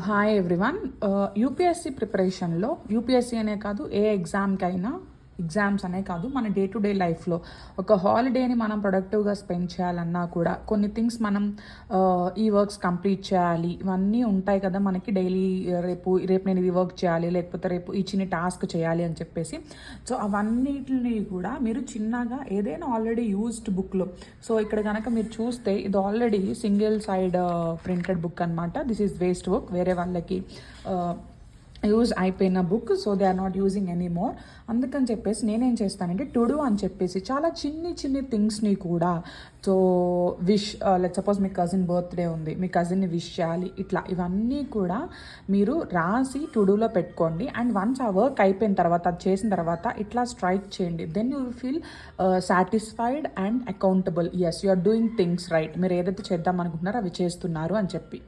Hi everyone. UPSC ప్రిపరేషన్లో UPSC అనే కాదు, ఏ ఎగ్జామ్కైనా, ఎగ్జామ్స్ అనే కాదు, మన డే టు డే లైఫ్లో ఒక హాలిడేని మనం ప్రొడక్టివ్గా స్పెండ్ చేయాలన్నా కూడా కొన్ని థింగ్స్ మనం ఈ వర్క్స్ కంప్లీట్ చేయాలి, ఇవన్నీ ఉంటాయి కదా మనకి డైలీ. రేపు నేను ఈ వర్క్ చేయాలి, లేకపోతే రేపు ఈ చిన్న టాస్క్ చేయాలి అని చెప్పేసి. సో అవన్నిటిని కూడా మీరు చిన్నగా ఏదైనా ఆల్రెడీ యూజ్డ్ బుక్లో, సో ఇక్కడ కనుక మీరు చూస్తే ఇది already single side printed book అనమాట. దిస్ ఈజ్ వేస్ట్ బుక్, వేరే వాళ్ళకి యూజ్ అయిపోయిన బుక్. So they are not using any more. అందుకని చెప్పేసి నేనేం చేస్తానంటే టు డూ అని చెప్పేసి చాలా చిన్ని థింగ్స్ని కూడా, సో విష్, లెట్ సపోజ్ మీ కజిన్ బర్త్డే ఉంది, మీ కజిన్ని విష్ చేయాలి, ఇట్లా ఇవన్నీ కూడా మీరు రాసి టు డూలో పెట్టుకోండి. అండ్ వన్స్ ఆ వర్క్ అయిపోయిన తర్వాత, అది చేసిన తర్వాత ఇట్లా స్ట్రైక్ చేయండి. Then you will feel satisfied and accountable. Yes, you are doing things right. మీరు ఏదైతే చేద్దాం అనుకుంటున్నారో అవి చేస్తున్నారు అని చెప్పి.